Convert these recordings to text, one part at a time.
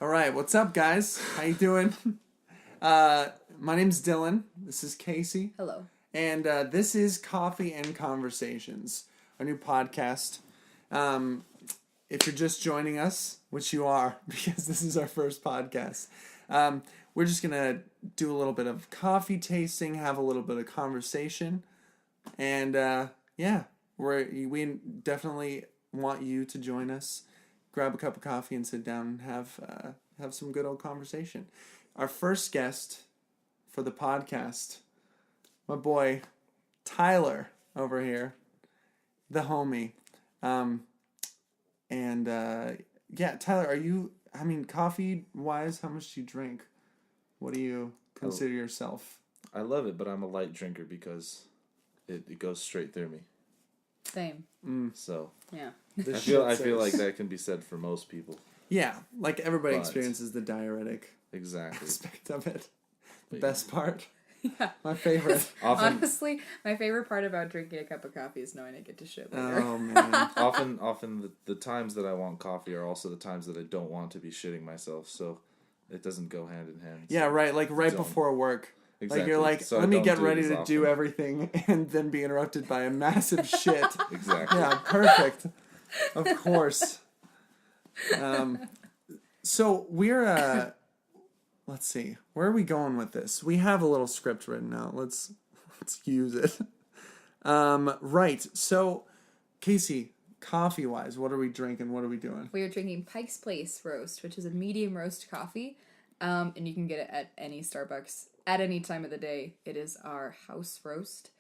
All right, what's up, guys? How you doing? My name's Dylan. This is Kasey. Hello. And this is Coffee and Conversations, our new podcast. If you're just joining us, which you are, because this is our first podcast, we're just going to do a little bit of coffee tasting, have a little bit of conversation, and we definitely want you to join us. Grab a cup of coffee and sit down and have some good old conversation. Our first guest for the podcast, my boy Tyler over here, the homie. Tyler, coffee-wise, how much do you drink? What do you consider yourself? I love it, but I'm a light drinker because it goes straight through me. Same. So yeah, I feel like that can be said for most people. Yeah, like everybody experiences the diuretic aspect of it. The best part. Yeah. My favorite. Honestly, my favorite part about drinking a cup of coffee is knowing I get to shit later. Oh man. often the times that I want coffee are also the times that I don't want to be shitting myself. So it doesn't go hand in hand. Yeah, right. Like right before work. Exactly. Like you're like, so let me get ready to do everything and then be interrupted by a massive shit. Exactly. Yeah, perfect. Of course. So we're let's see. Where are we going with this? We have a little script written out. Let's use it. Right. So Kasey, coffee wise, what are we drinking? What are we doing? We are drinking Pike's Place Roast, which is a medium roast coffee. And you can get it at any Starbucks at any time of the day. It is our house roast.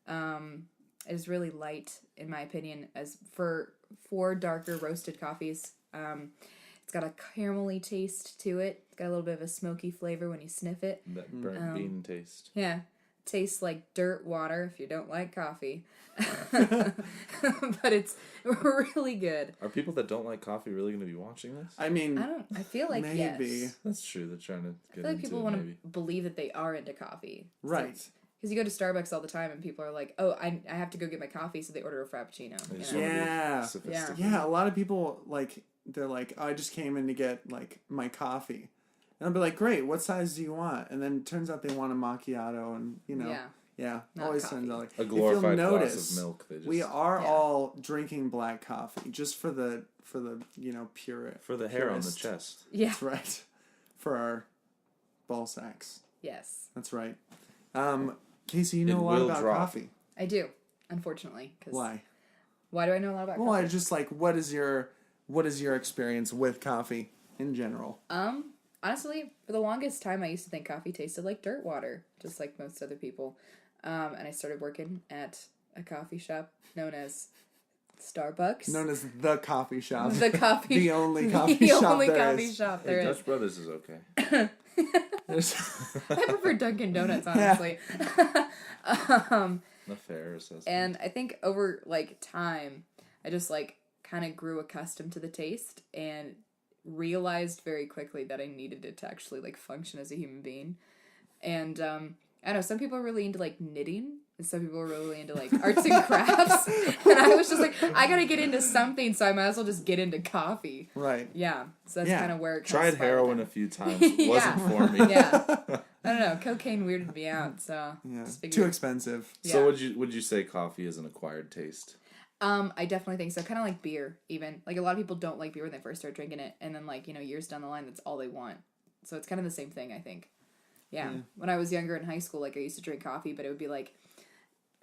It is really light, in my opinion, as for darker roasted coffees. It's got a caramelly taste to it. It's got a little bit of a smoky flavor when you sniff it. That burnt bean taste. Yeah. Tastes like dirt water if you don't like coffee. But it's really good. Are people that don't like coffee really going to be watching this? I mean, I feel like maybe. yes. That's true. They're trying to get I feel like into people it, want maybe. to believe that they are into coffee. Right. Because you go to Starbucks all the time and people are like, oh, I have to go get my coffee, so they order a Frappuccino. They just You know? wanna be Yeah. sophisticated. Yeah, a lot of people, like, they're like, oh, I just came in to get, like, my coffee. And I'll be like, great, what size do you want? And then it turns out they want a macchiato and, you know. Yeah. Not Always coffee. turns out like A glorified notice, glass of milk. They just, we are all drinking black coffee just for the pure for the hair on the purist. chest. Yeah. That's right. For our ball sacks. Yes. That's right. Kasey, you know a lot about coffee. I do, unfortunately. Why? Why do I know a lot about coffee? Well, I just like, what is your experience with coffee in general? Honestly, for the longest time, I used to think coffee tasted like dirt water, just like most other people. And I started working at a coffee shop known as Starbucks. Known as the coffee shop. The coffee. The only coffee shop The only there coffee is. shop Hey, there is. Dutch Brothers is okay. I prefer Dunkin' Donuts, honestly. The fair assessment. And I think over like time, I just like kind of grew accustomed to the taste and realized very quickly that I needed it to actually like function as a human being. And I know some people are really into like knitting, and some people are really into like arts and crafts. And I was just like, I gotta get into something, so I might as well just get into coffee. Right. Yeah. So that's kind of where it tried heroin a few times. It Yeah. wasn't for me. Yeah. I don't know. Cocaine weirded me out, so Yeah. just figured- Too expensive. Yeah. So would you say coffee is an acquired taste? I definitely think so. Kind of like beer, even. Like, a lot of people don't like beer when they first start drinking it, and then, like, you know, years down the line, that's all they want. So it's kind of the same thing, I think. Yeah. When I was younger in high school, like, I used to drink coffee, but it would be, like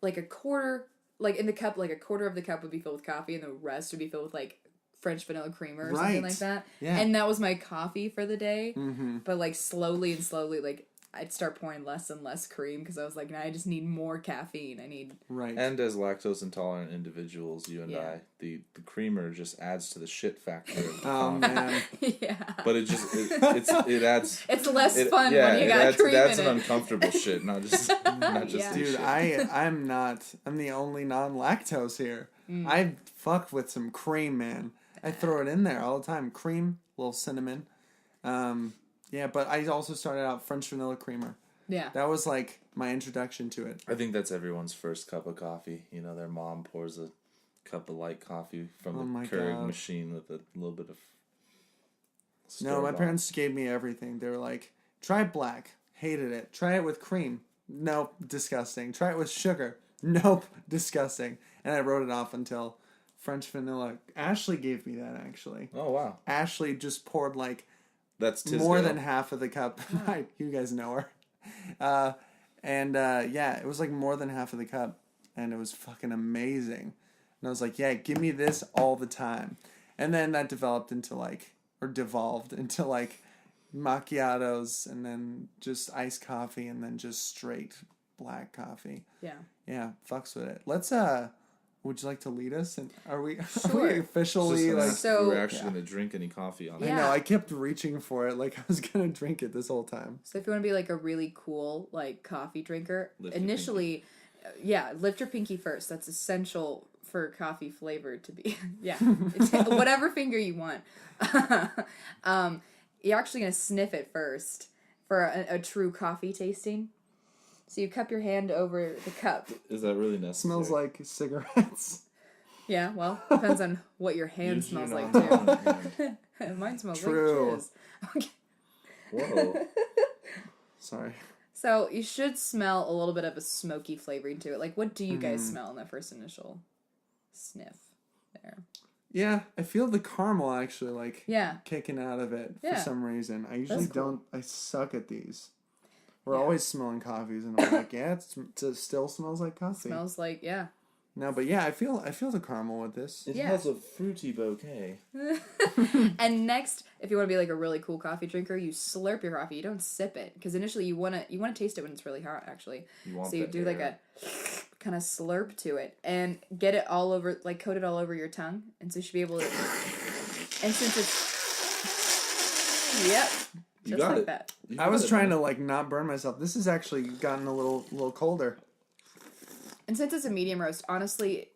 a quarter, like, in the cup, like, a quarter of the cup would be filled with coffee, and the rest would be filled with, like, French vanilla creamer or something like that. Yeah. And that was my coffee for the day. Mm-hmm. But, like, slowly, like, I'd start pouring less and less cream because I was like, nah, I just need more caffeine. I need... Right. And as lactose intolerant individuals, you and I, the creamer just adds to the shit factor of the coffee. Man. Yeah. But it adds... It's less fun when you got cream in it. It adds an uncomfortable shit, not just Yeah. Dude, shit. I'm the only non-lactose here. I fuck with some cream, man. I throw it in there all the time. Cream, little cinnamon. Yeah, but I also started out French vanilla creamer. Yeah. That was like my introduction to it. I think that's everyone's first cup of coffee. You know, their mom pours a cup of light coffee from the Keurig machine with a little bit of No, my Store-bought. parents gave me everything. They were like, try black. Hated it. Try it with cream. Nope, disgusting. Try it with sugar. Nope, disgusting. And I wrote it off until French vanilla. Ashley gave me that, actually. Oh, wow. Ashley just poured like That's Tisdale. more than half of the cup. You guys know her. Yeah, it was like more than half of the cup. And it was fucking amazing. And I was like, yeah, give me this all the time. And then that devolved into like macchiatos, and then just iced coffee, and then just straight black coffee. Yeah. Yeah, fucks with it. Let's would you like to lead us? And are we Sure. officially like? So- we were actually going to drink any coffee on it. I Yeah. know. I kept reaching for it, like I was gonna drink it this whole time. So if you want to be like a really cool like coffee drinker, Lift your initially, lift your pinky first. That's essential for coffee flavor to be. Whatever finger you want. You're actually gonna sniff it first for a true coffee tasting. So you cup your hand over the cup. Is that really necessary? Smells like cigarettes. Yeah, well, depends on what your hand Use smells your like non- too. Mine smells True. like jizz. Okay. Whoa. Sorry. So you should smell a little bit of a smoky flavoring to it. Like, what do you guys smell in that first initial sniff there? Yeah, I feel the caramel actually like Yeah. kicking out of it for Yeah. some reason. I usually That's cool. don't. I suck at these. We're Yeah. always smelling coffees, and I'm like, yeah, it still smells like coffee. Smells like, yeah. No, but yeah, I feel the caramel with this. It Yeah. has a fruity bouquet. And next, if you want to be like a really cool coffee drinker, you slurp your coffee. You don't sip it because initially you want to taste it when it's really hot. Actually, You want so you that do like a air. kind of slurp to it and get it all over, like coat it all over your tongue, and so you should be able to. And since it's, yep, You just got like it. that. You I got was it, trying man. to like not burn myself. This has actually gotten a little colder. And since it's a medium roast, honestly,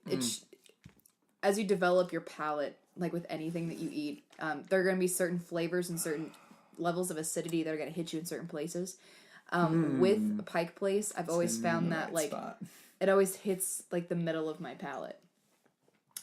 as you develop your palate, like with anything that you eat, there are going to be certain flavors and certain levels of acidity that are going to hit you in certain places. With Pike Place, I've always found that like it always hits like the middle of my palate.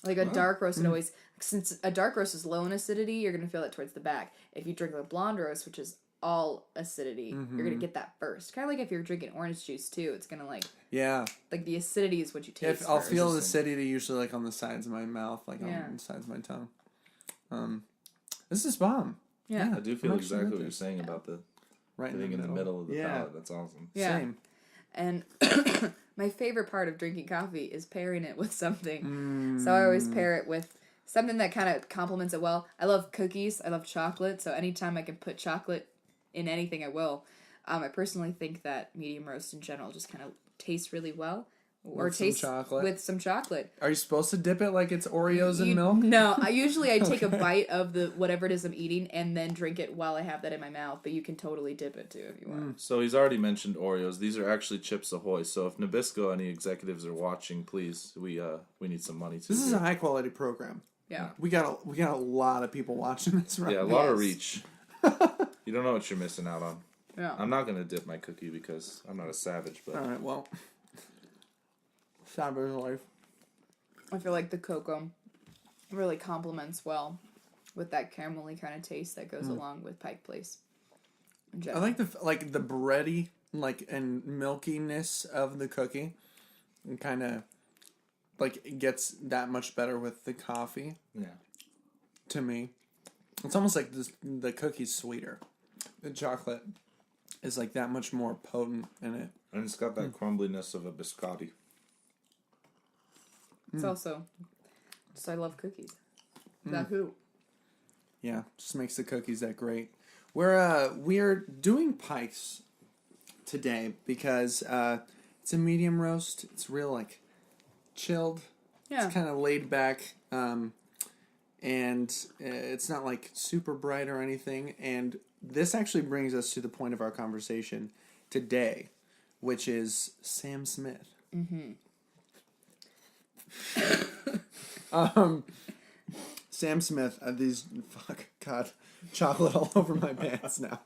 Like a dark roast, it always, since a dark roast is low in acidity, you're going to feel it towards the back. If you drink a blonde roast, which is all acidity, you're going to get that first. Kind of like if you're drinking orange juice too, it's going to like the acidity is what you taste If I'll first. feel the acidity usually like on the sides of my mouth, like Yeah. on the sides of my tongue. This is bomb. Yeah. I do feel I'm actually exactly with what you're this. saying about the Right thing in the middle of the palate. That's awesome. Yeah. Same. And my favorite part of drinking coffee is pairing it with something. So I always pair it with something that kind of complements it well. I love cookies. I love chocolate. So anytime I can put chocolate in anything, I will. I personally think that medium roast in general just kind of tastes really well. Or With some tastes chocolate? with some chocolate. Are you supposed to dip it like it's Oreos and You- milk? No, I usually take a Okay. bite of the whatever it is I'm eating and then drink it while I have that in my mouth. But you can totally dip it too if you want. So he's already mentioned Oreos. These are actually Chips Ahoy. So if Nabisco, any executives are watching, please, we need some money too. This is a high quality program. Yeah. We got a lot of people watching this right yeah, a now. lot of Yes. reach. You don't know what you're missing out on. Yeah. I'm not gonna dip my cookie because I'm not a savage, but All right, well, Savage life. I feel like the cocoa really complements well with that caramelly kind of taste that goes along with Pike Place. in I general. like the bready and milkiness of the cookie, and kind of like it gets that much better with the coffee. yeah. To me, it's almost like the cookie's sweeter. The chocolate is like that much more potent in it. And it's got that crumbliness of a biscotti. It's also just I love cookies. That who? Yeah, just makes the cookies that great. We're doing Pikes today because it's a medium roast. It's real like chilled. Yeah. It's kind of laid back, and it's not like super bright or anything. And this actually brings us to the point of our conversation today, which is Sam Smith. Mm-hmm. Sam Smith. Chocolate all over my pants now.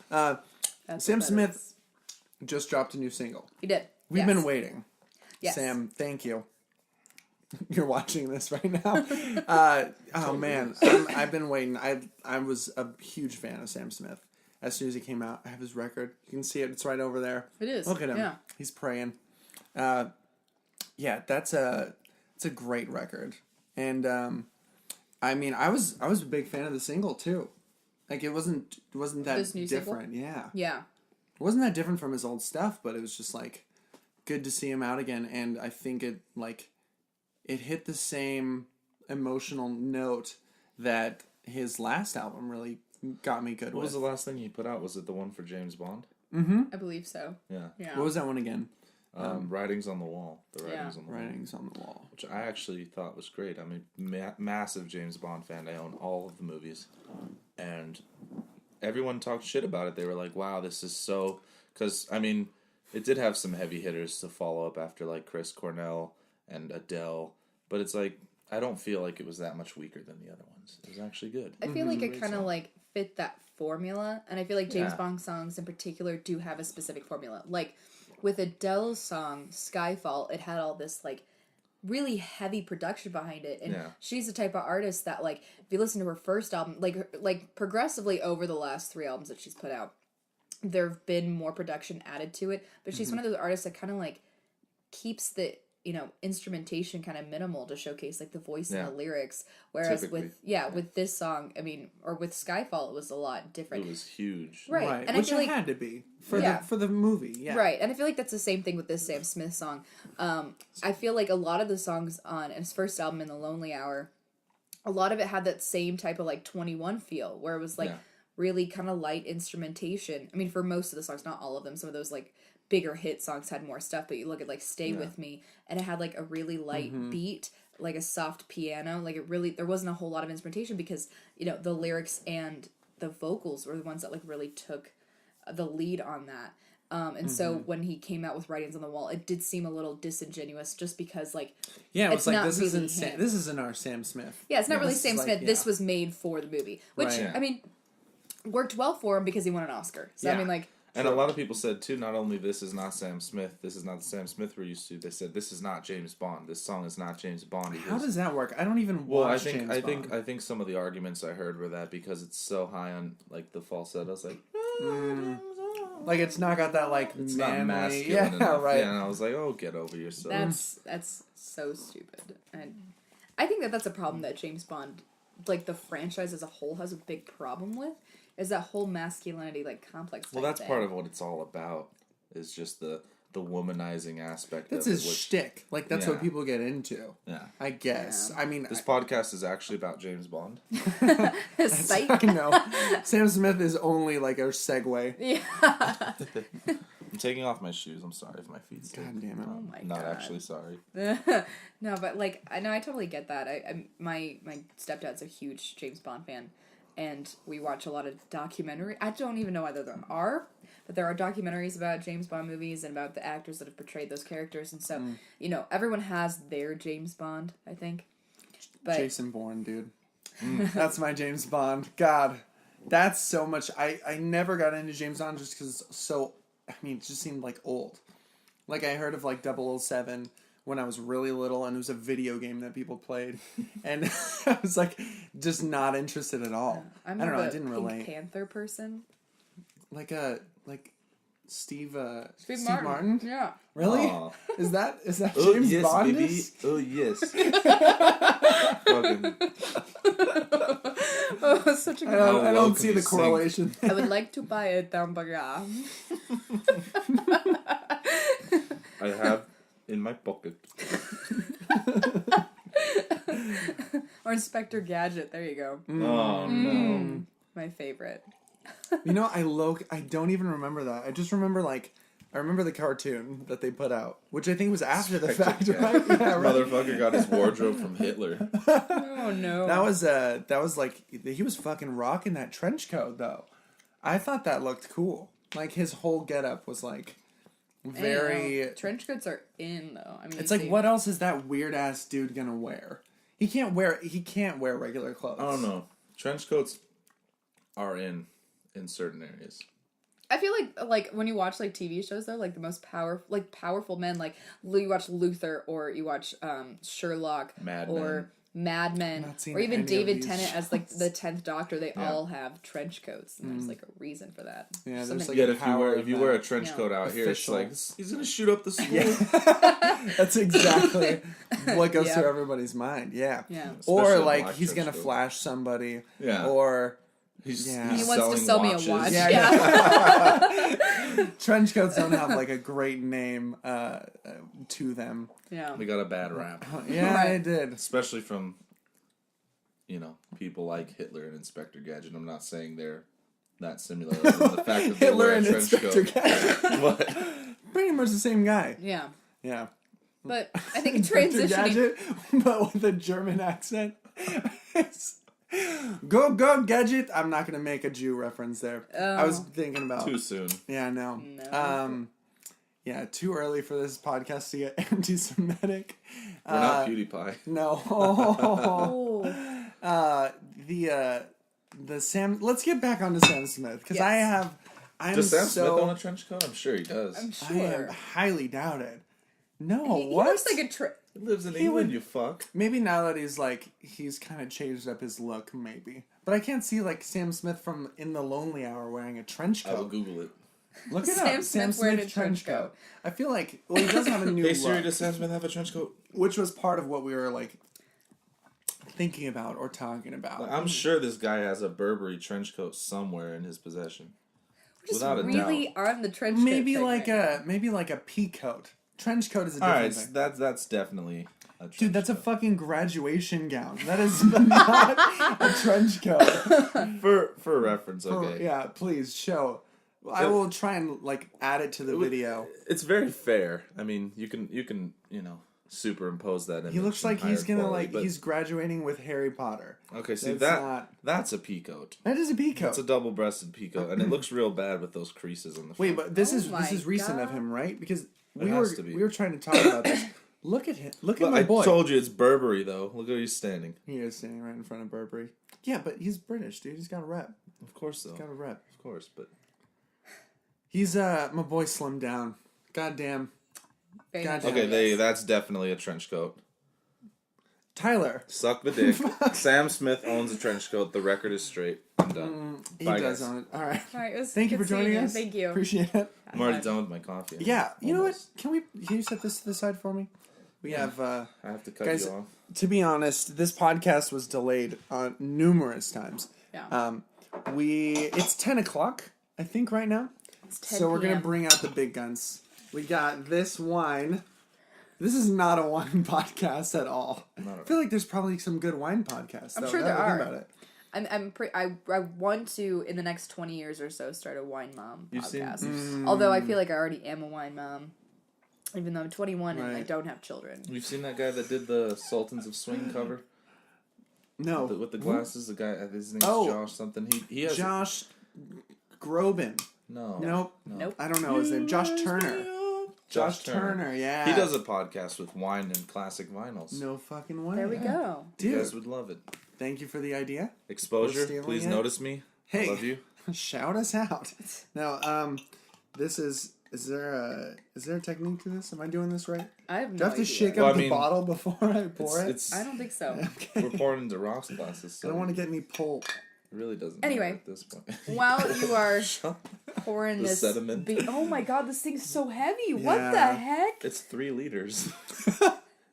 That's Sam what that Smith is. just dropped a new single. He did. We've Yes. been waiting. Yes. Sam, thank you. you're watching this right now. Oh man, I've been waiting. I was a huge fan of Sam Smith. As soon as he came out, I have his record. You can see it. It's right over there. It is. Look at him. Yeah. He's praying. Yeah, it's a great record. And I mean, I was a big fan of the single too. Like it wasn't that This new different. single? Yeah. Yeah. It wasn't that different from his old stuff, but it was just like good to see him out again, and I think it hit the same emotional note that his last album really got me good with. What was the last thing he put out? Was it the one for James Bond? Mm-hmm. I believe so. Yeah. Yeah. What was that one again? Writings on the Wall. The Writings Yeah. on the Wall. Writings on the Wall. Which I actually thought was great. I'm a massive James Bond fan. I own all of the movies. And everyone talked shit about it. They were like, wow, this is so... Because, I mean, it did have some heavy hitters to follow up after, like, Chris Cornell and Adele. But it's like, I don't feel like it was that much weaker than the other ones. It was actually good. I feel like it kind of like fit that formula, and I feel like James Bond songs in particular do have a specific formula. Like with Adele's song Skyfall, it had all this like really heavy production behind it, and she's the type of artist that like if you listen to her first album, like progressively over the last 3 albums that she's put out, there have been more production added to it, but she's one of those artists that kind of like keeps the instrumentation kind of minimal to showcase like the voice and the lyrics. Whereas Typically, with this song, I mean, or with Skyfall, it was a lot different. It was huge. Right. And which I feel it like, had to be for the movie. Yeah. Right. And I feel like that's the same thing with this Sam Smith song. I feel like a lot of the songs on his first album, In the Lonely Hour, a lot of it had that same type of like 21 feel, where it was like really kind of light instrumentation. I mean, for most of the songs, not all of them. Some of those like bigger hit songs had more stuff, but you look at like Stay With Me, and it had like a really light beat, like a soft piano. Like it really, there wasn't a whole lot of instrumentation because the lyrics and the vocals were the ones that like really took the lead on that. And so when he came out with Writings on the Wall, it did seem a little disingenuous, just because like it was like this this really isn't our Sam Smith. Yeah, it's not really Sam like, Smith. This was made for the movie, which I mean worked well for him because he won an Oscar. So I mean, like. And a lot of people said too, not only this is not Sam Smith, this is not the Sam Smith we're used to. They said this is not James Bond. This song is not James Bond. How does that work? I don't even watch James Bond. I think some of the arguments I heard were that because it's so high on like the falsetto, it's like like it's not got that like it's manly, not masculine enough. right. Yeah, and I was like, oh, get over yourself. That's so stupid. And I think that's a problem that James Bond, like the franchise as a whole, has a big problem with. Is that whole masculinity like complex? Well, that's part of what it's all about. Is just the womanizing aspect. That's of his it, shtick. Like that's what people get into. Yeah, I guess. Yeah. I mean, this podcast is actually about James Bond. Psych. I know. Sam Smith is only like a segue. Yeah. I'm taking off my shoes. I'm sorry if my feet stink. God damn it! Oh my Not god. actually sorry. No, but like I know I totally get that. My stepdad's a huge James Bond fan, and we watch a lot of documentary. I don't even know whether there are, but there are documentaries about James Bond movies and about the actors that have portrayed those characters, and so everyone has their James Bond, I think. But Jason Bourne, dude. That's my James Bond. God, that's so much. I never got into James Bond just because it's so. I mean, it just seemed like old. Like I heard of like 007 when I was really little, and it was a video game that people played, and I was like just not interested at all. I don't know. I didn't relate. Panther person. Like Steve Martin. Yeah. Really? Aw. Is that Oh James yes, Bond? baby. Oh yes. Fucking Oh, such a good. I don't welcome see you the sing. correlation. I would like to buy a hamburger. I have in my pocket. Or Inspector Gadget. There you go. Oh no. My favorite. You know, I don't even remember that. I just remember I remember the cartoon that they put out, which I think was after the fact, right? Yeah, right. Motherfucker got his wardrobe from Hitler. Oh no. That was like he was fucking rocking that trench coat though. I thought that looked cool. Like his whole getup was like very. Trench coats are in though. I mean, It's like what else is that weird ass dude gonna wear? He can't wear regular clothes. I don't know. Trench coats are in certain areas. I feel like when you watch like TV shows though, like the most powerful men, like you watch Luther or you watch Sherlock Mad or Mad Men Not seen or even any of David these Tennant as like shows. the 10th Doctor. They all have trench coats, and there's like a reason for that. Yeah, there's Something- like Yet a if you power wear of a trench Yeah. coat out here, it's Official. like he's gonna shoot up the school. Yeah. That's exactly what goes Yeah. through everybody's mind. Yeah. Yeah. Or Especially a like black he's trench gonna coat. flash somebody. Yeah. Or He's Yeah. He he's wants to selling sell me a watch. watches. Yeah, Yeah. trench coats don't have like a great name to them. Yeah. They got a bad rap, Yeah, Right. I did. especially from people like Hitler and Inspector Gadget. I'm not saying they're that similar. The fact that they Hitler wear a and trench Inspector coat. Gadget. What? Pretty much the same guy. Yeah. Yeah. But I think Inspector transitioning. Gadget, but with a German accent. Go Gadget. I'm not gonna make a Jew reference there. I was thinking about Too soon. Yeah, no. No. Yeah, too early for this podcast to get anti-Semitic. We're not PewDiePie. No. Oh. The Sam. Let's get back onto Sam Smith because Yes. I'm Does Sam so. Smith own a trench coat? I'm sure he does. I'm I am sure. highly doubted. No, He what? looks like a He lives in He England, would- you fuck. Maybe now that he's kind of changed up his look, maybe. But I can't see like Sam Smith from In the Lonely Hour wearing a trench I will coat. Google it. Look it Sam up. Smith wearing a trench coat. I feel like he does have a new Hey look, Siri, does Sam Smith have a trench coat? which was part of what we were like thinking about or talking about. Like, I'm sure this guy has a Burberry trench coat somewhere in his possession. We're just Without a really on the trench coat. maybe thing like right a pea coat. Trench coat is a All different right, thing. that's definitely a trench Dude, that's a coat. fucking graduation gown. That is not a trench coat. for reference. Okay, Yeah, please show. I will try and like add it to the video. it's very fair. I mean, you can superimpose that. He looks like he's gonna like But, he's graduating with Harry Potter. okay, see That's that's a pea coat. That is a pea coat. It's a double-breasted pea coat, and it looks real bad with those creases on the front. Wait, but this Oh is my recent of God. him, right? Because has to be. we were trying to talk about this. Look at him. Look But at my I boy. told you it's Burberry though. Look where he's standing. He is standing right in front of Burberry. Yeah, but he's British, dude. He's got a rep. Of course, though. He's got a rep. Of course, but He's my boy slimmed down. Goddamn. Very Gotcha. much. okay, that's definitely a trench coat. Tyler. Suck the dick. Sam Smith owns a trench coat. The record is straight. I'm done. He Bye, does guys. own it. All right. All right, it was Thank you good for joining seeing us. Thank you. Appreciate it. I'm already done with my coffee. Yeah, you know what? Almost. Can you set this to the side for me? We have I have to cut guys, you off. to be honest, this podcast was delayed numerous times. Yeah. It's 10 o'clock, I think, right now. It's 10 So we're gonna PM. bring out the big guns. We got this wine. This is not a wine podcast at all. I feel like there's probably some good wine podcasts. I'm though, sure now there that I think are. About it. I want to in the next 20 years or so start a wine mom You've seen- podcast. Although I feel like I already am a wine mom, even though I'm 21 and I Right. don't have children. You've seen that guy that did the Sultans of Swing cover No, with the glasses. The guy, his name's Oh. Josh something. He has Josh Groban. no. Nope. Nope. I don't know his name. Josh Turner. Josh Turner, yeah. He does a podcast with wine and classic vinyls. No fucking way. There we go. You Dude, guys would love it. thank you for the idea. Exposure. We're stealing Please it. notice me. Hey. I love you. Shout us out. Now, this is there a technique to this? Am I doing this right? I have no Do I have to idea. shake Well, up I the mean, bottle before I pour it? It's I don't think so. Okay. we're pouring into Ross glasses, so I don't want to get any pulp. it really doesn't Anyway. matter at this point. While you are pouring The this, sediment. oh my god, this thing's so heavy. Yeah. What the heck? It's 3 liters.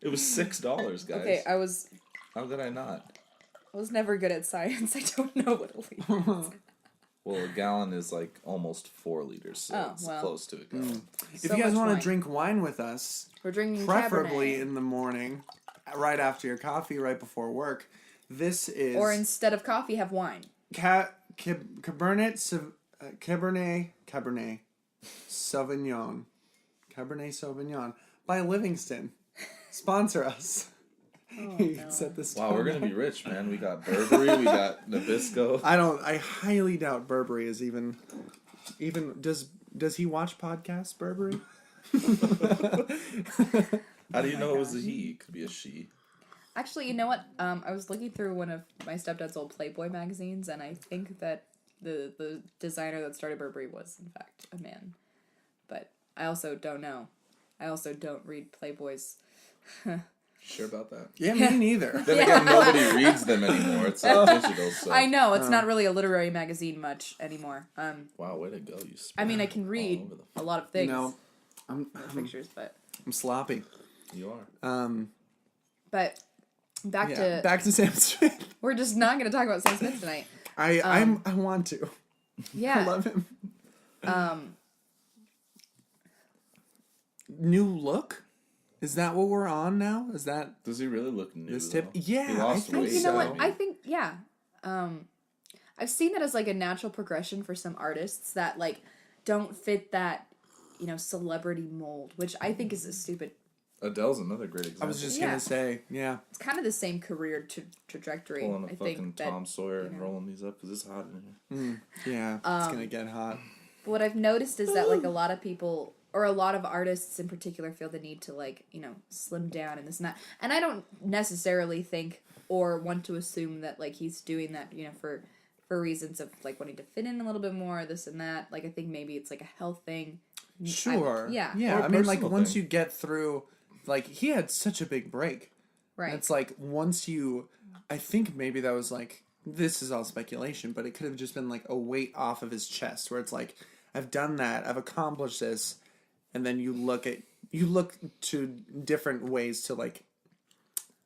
It was $6, guys. Okay, I was How could I not? never good at science. I don't know what a liter is. Well, a gallon is like almost 4 liters, so Oh, it's well. close to a gallon. If So you guys much want wine. to drink wine with us, We're drinking preferably Cabernet. in the morning, right after your coffee, right before work, this is Or instead of coffee, have wine. Cabernet Sauvignon. Cabernet Sauvignon by Livingston. Sponsor us. You can set this Wow, we're down. gonna be rich, man. We got Burberry, we got Nabisco. I highly doubt Burberry is even does he watch podcasts, Burberry? How do you know it was a he? It could be a she. Actually, you know what? I was looking through one of my stepdad's old Playboy magazines, and I think that the designer that started Burberry was in fact a man. But I also don't know. I also don't read Playboys. Sure about that? Yeah, me neither. Then again, nobody reads them anymore. It's all digital. So. I know it's not really a literary magazine much anymore. Wow, way to go! You. I mean, I can read a lot of things. No, I'm pictures, but Mm. sloppy. You are. But back to Sam Smith. we're just not going to talk about Sam Smith tonight. I want to. Yeah, I love him. New look? Is that what we're on now? Is that Does he really look new? this tip? Though? Yeah, he lost I think weight. you know what? so. I think I've seen that as like a natural progression for some artists that like don't fit that celebrity mold, which I think is a stupid. Adele's another great example. I was just Yeah. gonna say, yeah. It's kind of the same career trajectory. Pulling a I fucking think that, Tom Sawyer and rolling these up because it's hot in here. Yeah, it's gonna get hot. But what I've noticed is that like a lot of people or a lot of artists in particular feel the need to like slim down and this and that, and I don't necessarily think or want to assume that like he's doing that for reasons of like wanting to fit in a little bit more, this and that. Like I think maybe it's like a health thing. Sure. Yeah. Yeah. Or I mean, like personal once thing. you get through, like he had such a big break. Right. It's like once you, I think maybe that was like, this is all speculation, but it could have just been like a weight off of his chest where it's like, I've done that, I've accomplished this. And then you look to different ways to like,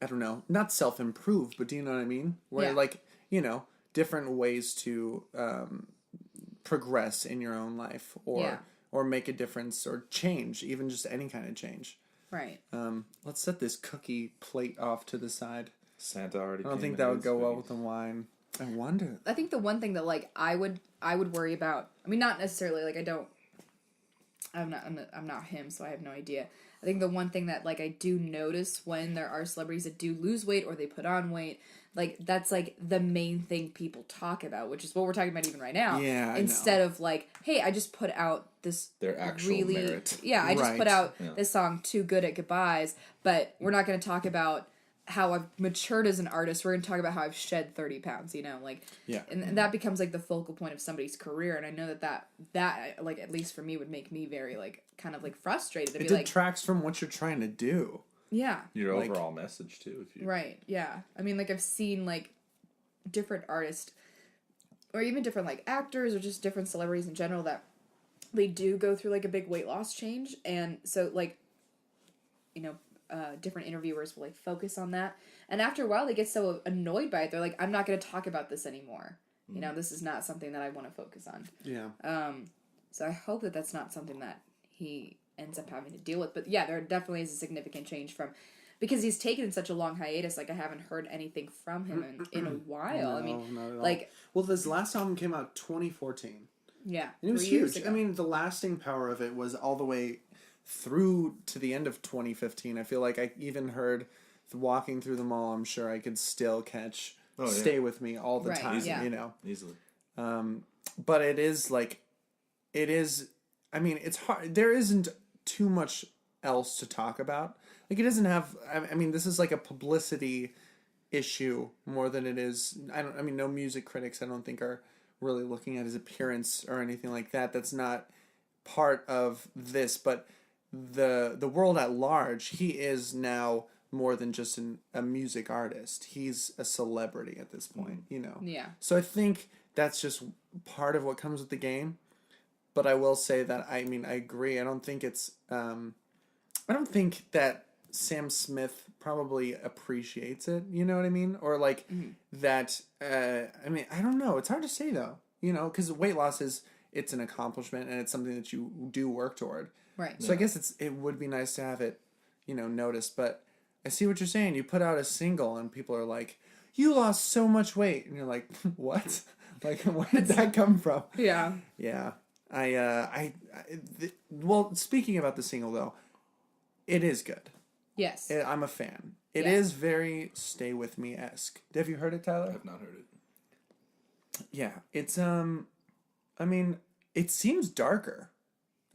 I don't know, not self-improve, but do you know what I mean? Where Yeah. like, different ways to progress in your own life or make a difference or change, even just any kind of change. Right. Let's set this cookie plate off to the side. Santa already. I don't came think in that would his go well cookies. with the wine. I wonder. I think the one thing that like I would worry about. I mean, not necessarily like I'm not him, so I have no idea. I think the one thing that like I do notice when there are celebrities that do lose weight or they put on weight, like that's like the main thing people talk about, which is what we're talking about even right now. Yeah, I Instead of like, hey, I just put out this Their actual really merit. yeah, I just Right. put out Yeah. this song "Too Good at Goodbyes," but we're not going to talk about how I've matured as an artist. We're going to talk about how I've shed 30 pounds, like, Yeah. and that becomes like the focal point of somebody's career. And I know that like, at least for me, would make me very like, kind of like frustrated to It be like, detracts from what you're trying to do. yeah, Your Like- overall message too. If you right. Yeah. I mean, like I've seen like different artists or even different like actors or just different celebrities in general that they do go through like a big weight loss change. And so like, different interviewers will like focus on that, and after a while they get so annoyed by it, they're like, I'm not going to talk about this anymore. This is not something that I want to focus on. Yeah. So I hope that that's not something that he ends up having to deal with. But yeah, there definitely is a significant change from, because he's taken such a long hiatus. Like I haven't heard anything from him in a while. I mean, not at all. like, well, this last album came out 2014. yeah, And it was 3 years huge. ago. I mean, the lasting power of it was all the way through to the end of 2015. I feel like I even heard walking through the mall, I'm sure I could still catch Stay With Me all the Right, time, yeah. easily. But it is like, I mean, it's hard. There isn't too much else to talk about. Like, it doesn't have, I mean, this is like a publicity issue more than it is, no music critics I don't think are really looking at his appearance or anything like that. That's not part of this, but the world at large, he is now more than just a music artist. He's a celebrity at this point, Yeah. So I think that's just part of what comes with the game. But I will say that, I mean, I agree. I don't think it's, I don't think that Sam Smith probably appreciates it, you know what I mean? Or like that, I mean, I don't know. It's hard to say though, because weight loss it's an accomplishment and it's something that you do work toward. Right. So I guess it would be nice to have it, noticed. But I see what you're saying. You put out a single and people are like, you lost so much weight. And you're like, what? Like, where did that come from? Yeah. Yeah. Well, speaking about the single though, it is good. Yes. I'm a fan. It Yeah. is very Stay With Me-esque. Have you heard it, I Tyler? have not heard it. Yeah. It's, I mean, it seems darker.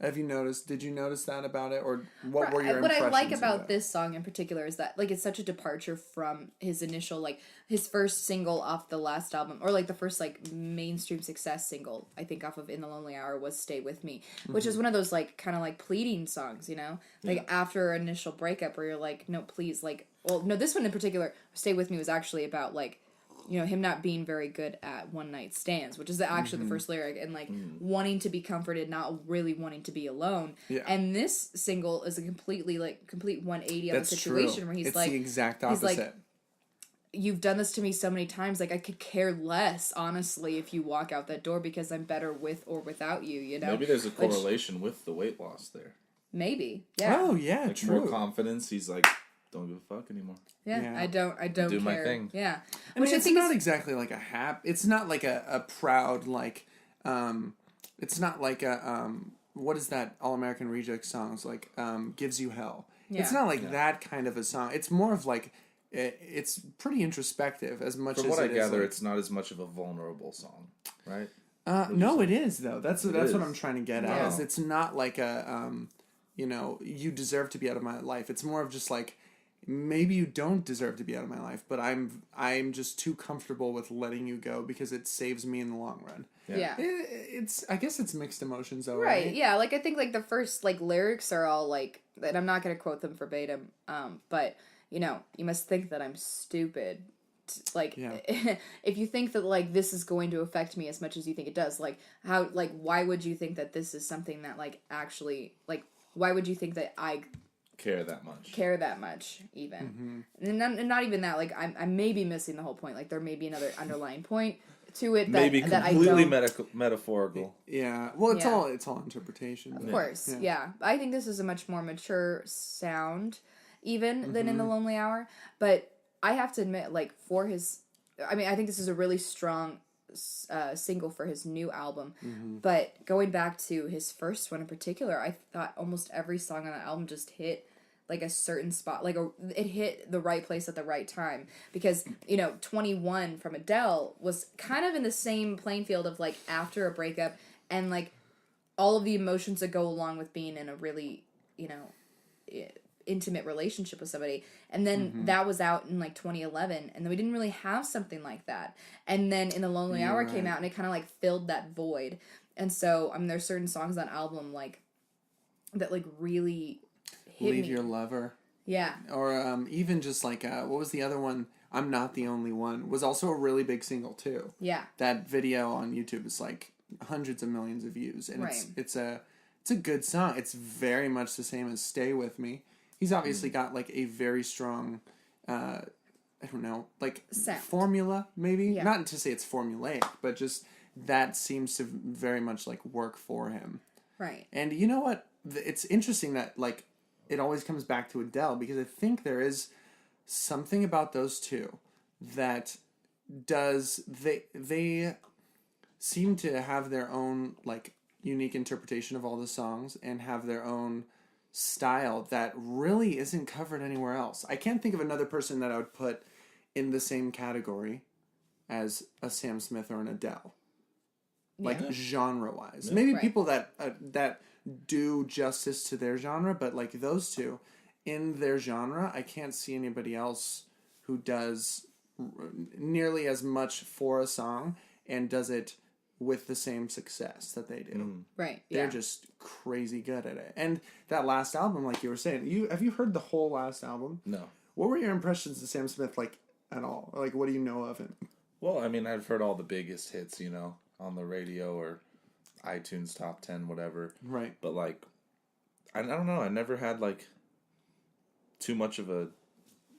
Have you noticed? Did you notice that about it, or what were your what impressions? I like of about it? this song in particular is that like it's such a departure from his initial like his first single off the last album, or like the first like mainstream success single I think off of In the Lonely Hour was "Stay With Me," which is one of those like kind of like pleading songs, you know, like after an initial breakup where you're like, no, please, like, well, no, this one in particular, "Stay With Me," was actually about like, you know, him not being very good at one night stands, which is actually the first lyric, and like wanting to be comforted, not really wanting to be alone. Yeah. And this single is a complete 180 of the That's situation true. where he's it's like, the exact he's opposite. like, you've done this to me so many times, like I could care less, honestly, if you walk out that door because I'm better with or without you, you know? Maybe there's a correlation with the weight loss there. Maybe. Yeah. Oh yeah, Like true. more confidence. He's like, don't give a fuck anymore. Yeah. Yeah. I don't Do care. my thing. Yeah. I mean, it's not exactly like a it's not like a proud like it's not like a what is that All American Reject songs like Gives You Hell. Yeah. It's not like that kind of a song. It's more of like it's pretty introspective as much From as what I it is, gather, like, it's not as much of a vulnerable song, right? no, it is though. That's what is. I'm trying to get at. Yeah. Is it's not like a you know, you deserve to be out of my life. It's more of just like maybe you don't deserve to be out of my life, but I'm just too comfortable with letting you go because it saves me in the long run. Yeah. It's I guess it's mixed emotions though, Right, right? yeah, like I think like the first like lyrics are all like, and I'm not gonna quote them verbatim, but you know, you must think that I'm stupid. Like, Yeah. if you think that like this is going to affect me as much as you think it does, like how, like why would you think that this is something that like actually, like why would you think that I Care that much. care that much even? And not even that, like I may be missing the whole point. Like there may be another underlying point to it that Maybe that I completely don't. metaphorical. Yeah. Well, it's Yeah. all interpretation. Of course, yeah. I think this is a much more mature sound, even than In the Lonely Hour. But I have to admit, like for his, I mean, I think this is a really strong single for his new album. But going back to his first one in particular, I thought almost every song on the album just hit like a certain spot, like it hit the right place at the right time, because you know 21 from Adele was kind of in the same playing field of like after a breakup and like all of the emotions that go along with being in a really, you know, intimate relationship with somebody, and then that was out in like 2011, and then we didn't really have something like that, and then In the Lonely Hour came out and it kind of like filled that void. And so I mean there's certain songs on album like that like really hit Leave me. Your Lover. Yeah. Or even just like what was the other one? I'm Not the Only One was also a really big single too. Yeah. That video on YouTube is like hundreds of millions of views, and Right. it's a good song. It's very much the same as Stay With Me. He's obviously got like a very strong I don't know, like Sound. formula maybe. Yeah. Not to say it's formulaic, but just that seems to very much like work for him. Right. And you know what? It's interesting that like it always comes back to Adele, because I think there is something about those two that they seem to have their own like unique interpretation of all the songs and have their own style that really isn't covered anywhere else. I can't think of another person that I would put in the same category as a Sam Smith or an Adele. Like genre-wise. Maybe Right. people that do justice to their genre, but like those two in their genre, I can't see anybody else who does nearly as much for a song and does it with the same success that they do. Right. They're Yeah. just crazy good at it. And that last album, like you were saying, have you heard the whole last album? No. What were your impressions of Sam Smith like at all? Like what do you know of him? Well, I mean, I've heard all the biggest hits, you know, on the radio or iTunes top 10, whatever. Right. But like, I don't know. I never had like too much of a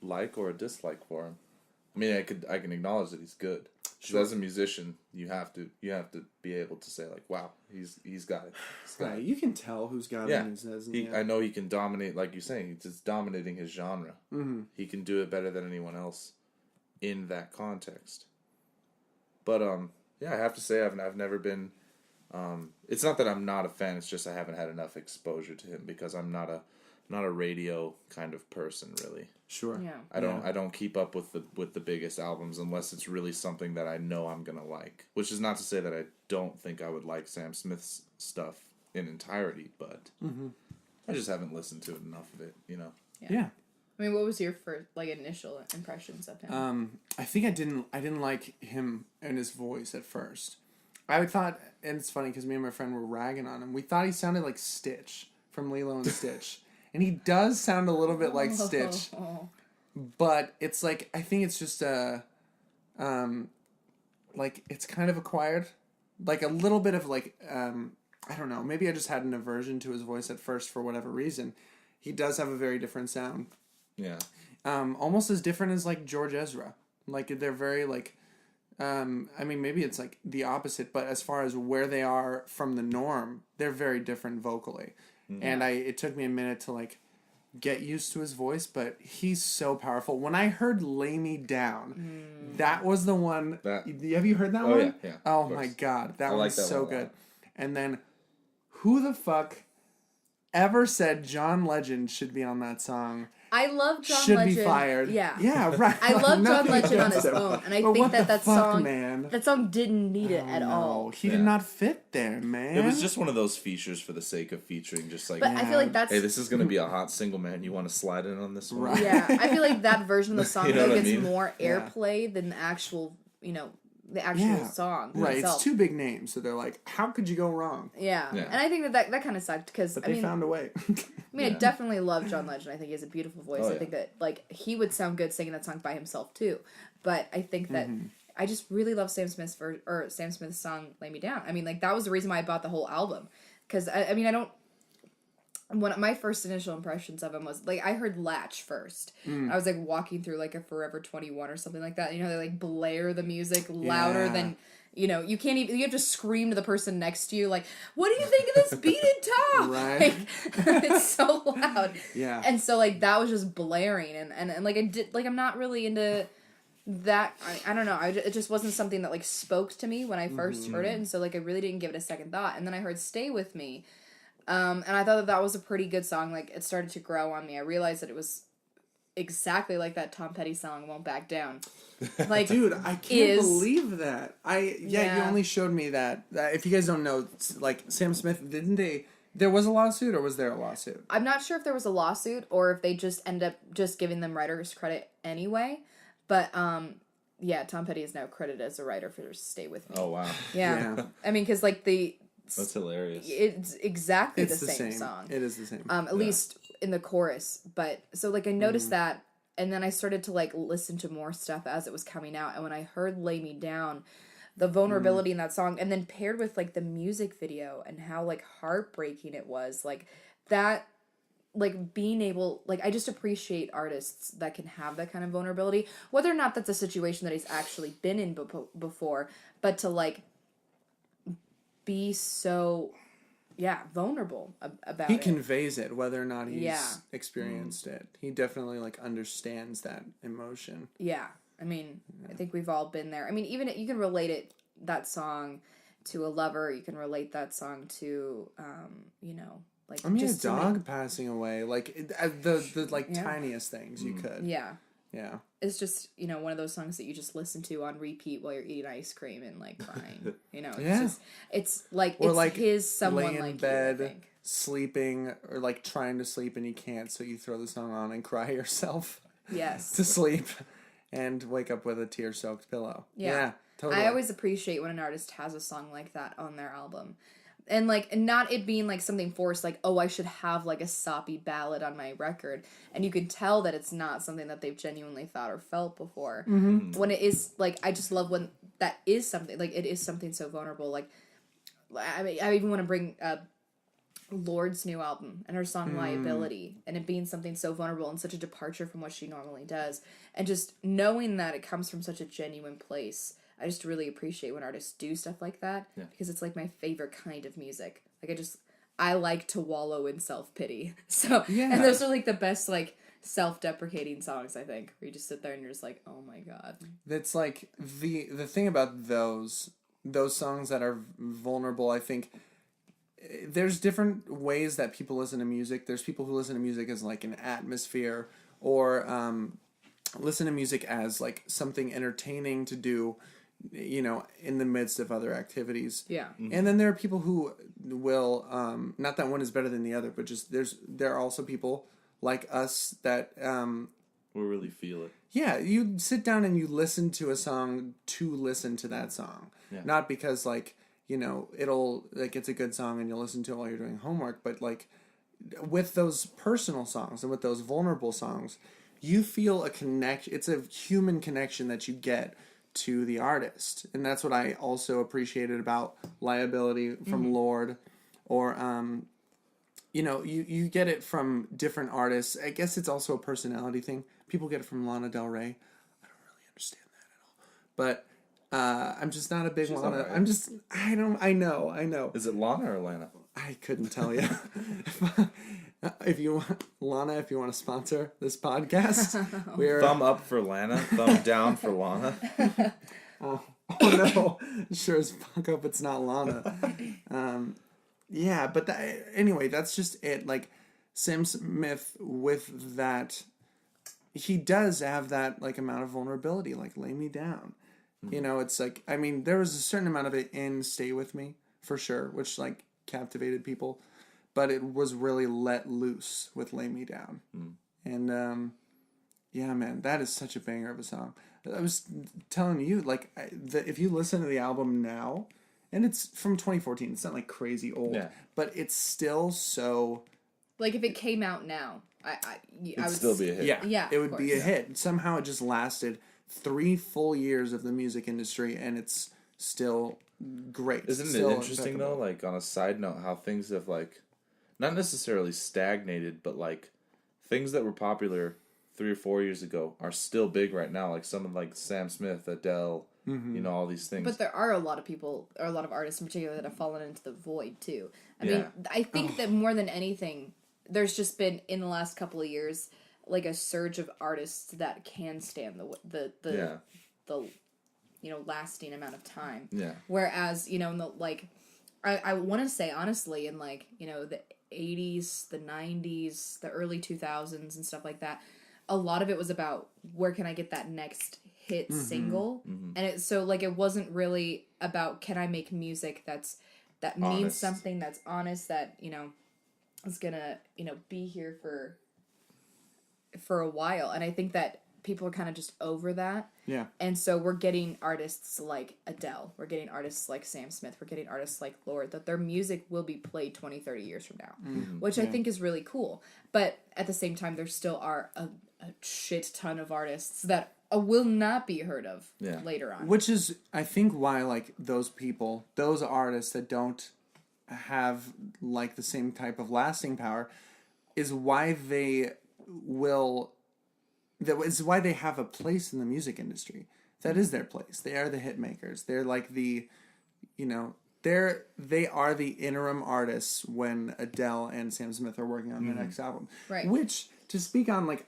like or a dislike for him. I mean, I can acknowledge that he's good. Sure. As a musician, you have to be able to say like, wow, he's got it. Right. You can tell who's got it and hasn't. I know he can dominate, like you're saying. He's just dominating his genre. Mm-hmm. He can do it better than anyone else in that context. But yeah, I have to say I've never been. It's not that I'm not a fan. It's just I haven't had enough exposure to him because I'm not a radio kind of person, really. Sure. Yeah. I don't keep up with the biggest albums unless it's really something that I know I'm gonna like. Which is not to say that I don't think I would like Sam Smith's stuff in entirety, but I just haven't listened to enough of it, you know. Yeah. I mean, what was your first initial impressions of him? I think I didn't like him and his voice at first. I thought, and it's funny because me and my friend were ragging on him. We thought he sounded like Stitch from Lilo and Stitch, and he does sound a little bit like Stitch. But it's like, I think it's just like, it's kind of acquired. Like, a little bit of, like, I don't know. Maybe I just had an aversion to his voice at first for whatever reason. He does have a very different sound. Yeah. Almost as different as, like, George Ezra. Like, they're very, like, I mean, maybe it's, like, the opposite, but as far as where they are from the norm, they're very different vocally. Mm-hmm. And it took me a minute to, like, get used to his voice, but he's so powerful. When I heard Lay Me Down, that was the one. Have you heard that one? Yeah. Oh my God. That one's so good. And then, who the fuck ever said John Legend should be on that song? I love John should Legend. Should be fired. Yeah, right. I love John Legend on his own, and I think that song didn't need it at all. He did not fit there, man. It was just one of those features for the sake of featuring, just like. But I feel like that's. Hey, this is gonna be a hot single, man. You want to slide in on this one? Right. Yeah, I feel like that version of the song gets more airplay than the actual, the actual song. Right, itself. It's two big names, so they're like, how could you go wrong? Yeah. And I think that kind of sucked because they found a way. I definitely love John Legend. I think he has a beautiful voice. I think that he would sound good singing that song by himself too. But I think that I just really love Sam Smith's song "Lay Me Down." I mean, that was the reason why I bought the whole album because I don't. One of my first initial impressions of him was I heard Latch first. I was walking through a Forever 21 or something like that. They blare the music louder than you can't even. You have to scream to the person next to you what do you think of this beaten top? Right. It's so loud. Yeah. And so that was just blaring and I did I'm not really into that. I don't know. It just wasn't something that spoke to me when I first heard it, and so I really didn't give it a second thought. And then I heard Stay With Me. And I thought that was a pretty good song. It started to grow on me. I realized that it was exactly like that Tom Petty song, Won't Back Down. Dude, I can't believe that. You only showed me that. If you guys don't know, Sam Smith, there was a lawsuit, or was there a lawsuit? I'm not sure if there was a lawsuit, or if they just end up just giving them writers credit anyway. But, Tom Petty is now credited as a writer for Stay With Me. Oh, wow. Yeah. I mean, because, That's hilarious. It's exactly the same song. It is the same. At least in the chorus. But so I noticed that, and then I started to listen to more stuff as it was coming out. And when I heard "Lay Me Down," the vulnerability in that song, and then paired with the music video and how heartbreaking it was, that. Being able, I just appreciate artists that can have that kind of vulnerability, whether or not that's a situation that he's actually been in before, but to be so vulnerable about it. He conveys it, whether or not he's experienced it. He definitely understands that emotion. Yeah. I mean, I think we've all been there. I mean, even you can relate that song to a lover. You can relate that song to, a dog passing away, the tiniest things you could. Yeah. Yeah. It's just, one of those songs that you just listen to on repeat while you're eating ice cream and crying. It's his someone laying in bed, sleeping, or trying to sleep and you can't, so you throw the song on and cry yourself. Yes. to sleep and wake up with a tear-soaked pillow. Yeah, totally. I always appreciate when an artist has a song like that on their album. And, not it being, something forced, I should have, a soppy ballad on my record. And you can tell that it's not something that they've genuinely thought or felt before. Mm-hmm. When it is, I just love when that is something, it is something so vulnerable. I mean, I even want to bring Lord's new album and her song Liability. And it being something so vulnerable and such a departure from what she normally does. And just knowing that it comes from such a genuine place. I just really appreciate when artists do stuff like that because it's my favorite kind of music. I like to wallow in self-pity. So, and those are the best self-deprecating songs, I think, where you just sit there and you're just oh my God. That's the thing about those songs that are vulnerable, I think there's different ways that people listen to music. There's people who listen to music as an atmosphere or listen to music as something entertaining to do, in the midst of other activities. Yeah. And then there are people who will not that one is better than the other, but just there are also people like us that We really feel it. yeah, you sit down and you listen to a song to listen to that song. Yeah. Not because like, you know, it'll like it's a good song and you'll listen to it while you're doing homework, but like with those personal songs and with those vulnerable songs, you feel a connection. It's a human connection that you get to the artist. And that's what I also appreciated about Liability from Lorde, or you know, you get it from different artists. I guess it's also a personality thing. People get it from Lana Del Rey. I don't really understand that at all. But I'm just not a big Lana. Right. I know. Is it Lana or Lana? I couldn't tell you. If you want, Lana, if you want to sponsor this podcast, we're Thumb up for Lana, thumb down for Lana. Oh no, sure as fuck up it's not Lana. Yeah, but anyway, that's just it. Like Sam Smith with that, he does have that like amount of vulnerability. Like Lay Me Down, you know. It's like, I mean, there was a certain amount of it in Stay With Me for sure, which like captivated people, but it was really let loose with Lay Me Down. And yeah, man, that is such a banger of a song. I was telling you, like, if you listen to the album now, and it's from 2014, it's not like crazy old, but it's still so... Like, if it came out now, I would still be a hit. Yeah, it would be a hit. Somehow it just lasted 3 full years of the music industry, and it's still great. Isn't still it interesting, though, like, on a side note, how things have, like, not necessarily stagnated, but, like, things that were popular 3 or 4 years ago are still big right now, like someone like Sam Smith, Adele, you know, all these things. But there are a lot of people, or a lot of artists in particular, that have fallen into the void, too. I mean, I think that more than anything, there's just been, in the last couple of years, like a surge of artists that can stand the you know, lasting amount of time. Yeah. Whereas, you know, in the, like, I want to say, honestly, in, like, you know, the 80s, the 90s, the early 2000s and stuff like that, a lot of it was about where can I get that next hit single, and it wasn't really about can I make music that means honest. something, that's honest, that, you know, is gonna, you know, be here for a while. And I think that people are kind of just over that. Yeah. And so we're getting artists like Adele, we're getting artists like Sam Smith, we're getting artists like Lorde, that their music will be played 20, 30 years from now, which I think is really cool. But at the same time, there still are a shit ton of artists that will not be heard of later on. Which is, I think, why, like, those artists that don't have, like, the same type of lasting power is why they have a place in the music industry. That is their place. They are the hit makers. They're like the, you know, they are the interim artists when Adele and Sam Smith are working on their next album. Right. Which, to speak on, like,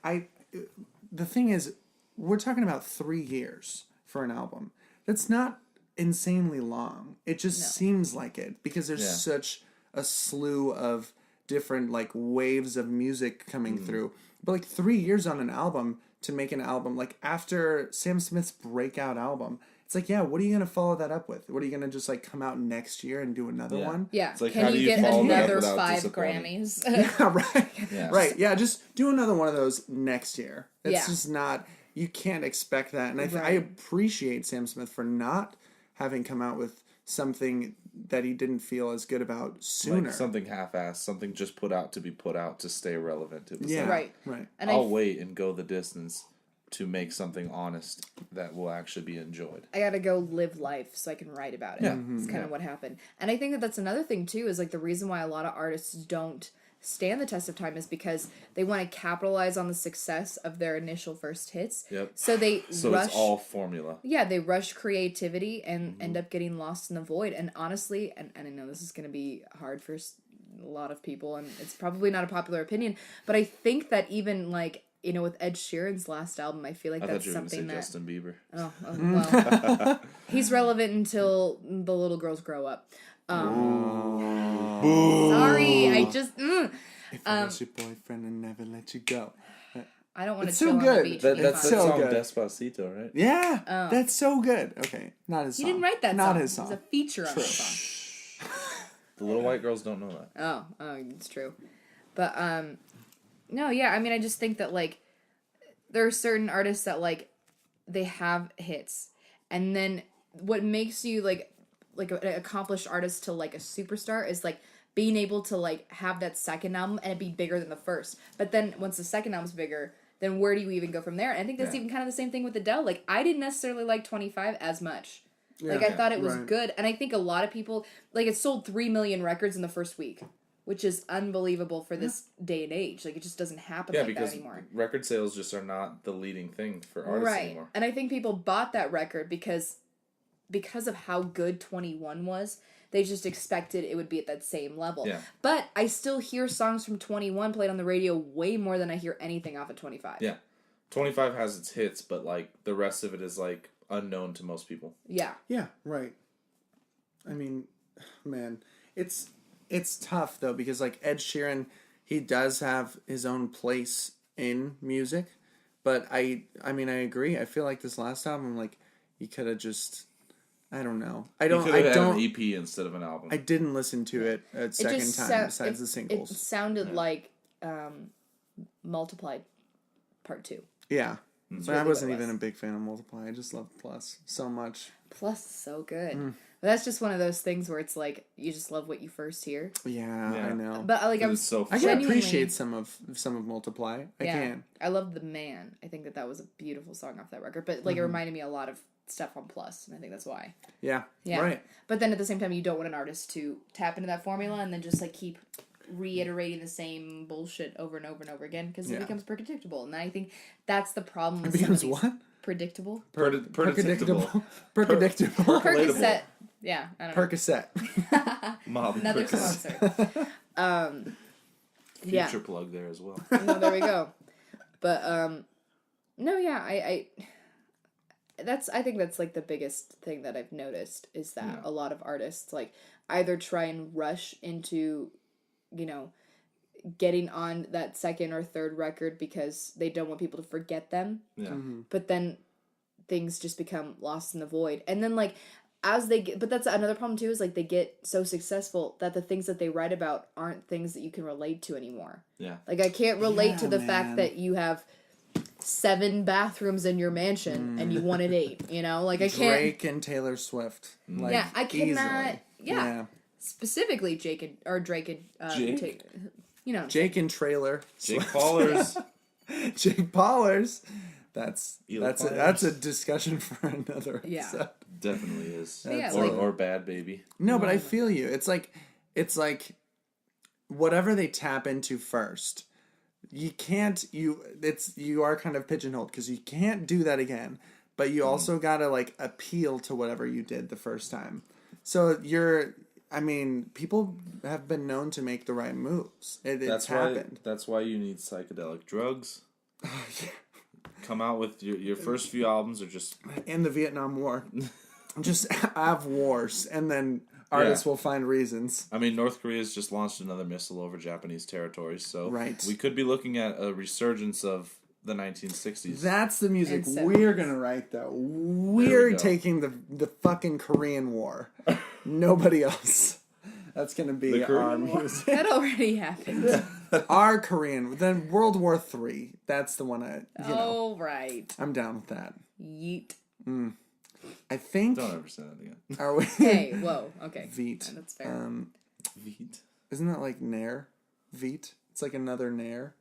the thing is, we're talking about 3 years for an album. That's not insanely long. It just seems like it because there's such a slew of different, like, waves of music coming through. But, like, 3 years on an album to make an album, like, after Sam Smith's breakout album, it's like, yeah, what are you going to follow that up with? What are you going to just, like, come out next year and do another one? Yeah. It's like, can how do you you get follow that up another without 5 disappointing? Grammys? Yeah, right. Yeah. Right, yeah, just do another one of those next year. It's Yeah. just not, you can't expect that. And I Right. appreciate Sam Smith for not having come out with something that he didn't feel as good about sooner. Like something half-assed, something just put out to be put out to stay relevant. It was Yeah, like, Right. And I'll wait and go the distance to make something honest that will actually be enjoyed. I gotta go live life so I can write about it. Yeah. It's kind of what happened. And I think that that's another thing, too, is, like, the reason why a lot of artists don't stand the test of time is because they want to capitalize on the success of their initial first hits. Yep. So they rush... it's all formula. Yeah, they rush creativity and end up getting lost in the void. And honestly, and I know this is going to be hard for a lot of people, and it's probably not a popular opinion, but I think that even, like, you know, with Ed Sheeran's last album, I feel like I that's thought you were going to say something that... Justin Bieber. well, he's relevant until the little girls grow up. Sorry, I just... If I was your boyfriend and never let you go. I don't want to It's chill so on good. the beach. That's that so song good. Despacito, right? Yeah, that's so good. Okay, not his He song. didn't write that not song. his song. It was a feature on that song. The little white girls don't know that. Oh, it's true. But, no, yeah, I mean, I just think that, like, there are certain artists that, like, they have hits. And then what makes you, like an accomplished artist to, like, a superstar is, like, being able to, like, have that second album and it be bigger than the first. But then once the second album's bigger, then where do you even go from there? And I think that's even kind of the same thing with Adele. Like, I didn't necessarily like 25 as much. Yeah, like, I thought it was right. good. And I think a lot of people, like, it sold 3 million records in the first week, which is unbelievable for this day and age. Like, it just doesn't happen like that anymore. Record sales just are not the leading thing for artists anymore. And I think people bought that record because of how good 21 was. They just expected it would be at that same level. Yeah. But I still hear songs from 21 played on the radio way more than I hear anything off of 25. Yeah. 25 has its hits, but, like, the rest of it is, like, unknown to most people. Yeah. Yeah, right. I mean, man, it's tough, though, because, like, Ed Sheeran, he does have his own place in music, but I mean, I agree. I feel like this last album, like, you could have just... I don't know. I don't. Had an EP instead of an album. I didn't listen to it a second time besides the singles. It sounded like Multiplied Part 2. Yeah. That's But really I wasn't what it even was. a big fan of Multiply. I just loved Plus so much. Plus is so good. But that's just one of those things where it's like you just love what you first hear. Yeah. I know. But like I'm so I fun. can appreciate some of Multiply. I can. I love The Man. I think that was a beautiful song off that record. But like it reminded me a lot of stuff on Plus, and I think that's why. Yeah. Yeah. Right. But then at the same time, you don't want an artist to tap into that formula and then just like keep reiterating the same bullshit over and over and over again because it becomes predictable. And I think that's the problem. With It becomes some of these. what? Predictable. Predictable. Predictable. Percocet. Yeah, I don't know. Percocet. Molly Another Percocet. sponsor. Future plug there as well. No, there we go. But no, yeah, I think that's like the biggest thing that I've noticed is that a lot of artists like either try and rush into, you know, getting on that second or third record because they don't want people to forget them. Yeah. But then things just become lost in the void. And then like as they get, but that's another problem too, is like they get so successful that the things that they write about aren't things that you can relate to anymore. Yeah. Like I can't relate to the man. fact that you have 7 bathrooms in your mansion and you wanted 8, you know? Like I can't. Drake and Taylor Swift. Like, Yeah, I cannot. easily. Yeah. Specifically Drake and Jake? you know. Jake and Trailer. Jake Paulers. Jake Paulers. That's Paulers. a discussion for another Yeah. episode. Definitely is. Yeah, or Bad Baby. No, but I feel you. It's like whatever they tap into first. You are kind of pigeonholed because you can't do that again. But you also gotta like appeal to whatever you did the first time. So people have been known to make the right moves. It's happened. That's why you need psychedelic drugs. Come out with your first few albums are just In the Vietnam War. Just have wars, and then artists will find reasons. I mean, North Korea's just launched another missile over Japanese territory, so Right. we could be looking at a resurgence of the 1960s. That's the music And we're gonna write, though. We're taking the fucking Korean War. Nobody else. That's gonna be The our Korean War? music. That already happened. Our Korean. Then World War III. That's the one Oh, right. I'm down with that. Yeet. I think. Don't ever say that again. Are we? Hey, whoa. Okay. Veet. That's fair. Veet. Isn't that like Nair? Veet. It's like another Nair.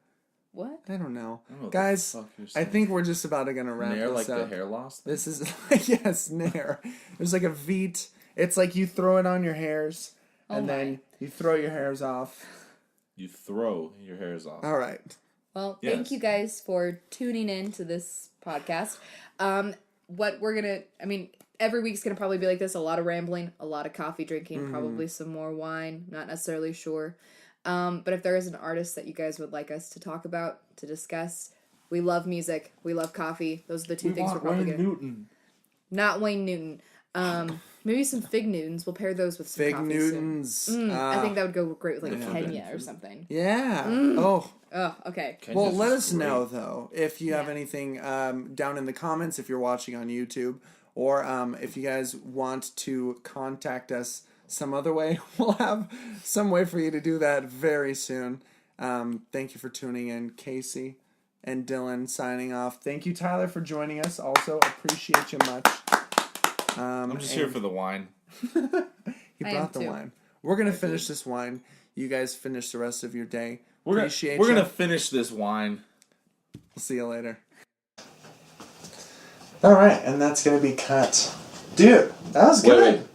What? I don't know. I don't know what Guys, the fuck you're I saying. think we're just about gonna wrap Nair, this like up. the hair loss thing? This is yes, Nair. There's like a Veet. It's like you throw it on your hairs, and then you throw your hairs off. You throw your hairs off. All right. Well, Yes. thank you guys for tuning in to this podcast. What we're gonna, I mean, every week's gonna probably be like this: a lot of rambling, a lot of coffee drinking, probably some more wine. Not necessarily sure. But if there is an artist that you guys would like us to talk about, to discuss, we love music, we love coffee. Those are the two things we're probably gonna. Newton. Not Wayne Newton. Maybe some Fig Newtons. We'll pair those with some Fig coffee Newtons. soon. I think that would go great with like Yeah. Kenya or something. Yeah. Oh. Oh, okay. Well, Kenya's let just us great. know though if you have anything down in the comments if you're watching on YouTube, or if you guys want to contact us some other way. We'll have some way for you to do that very soon. Thank you for tuning in. Kasey and Dylan signing off. Thank you, Tyler, for joining us. Also, appreciate you much. I'm just here for the wine. He brought the wine. We're going to finish this wine. You guys finish the rest of your day. We're going to finish this wine. We'll see you later. All right, and that's going to be cut. Dude, that was good. Wait.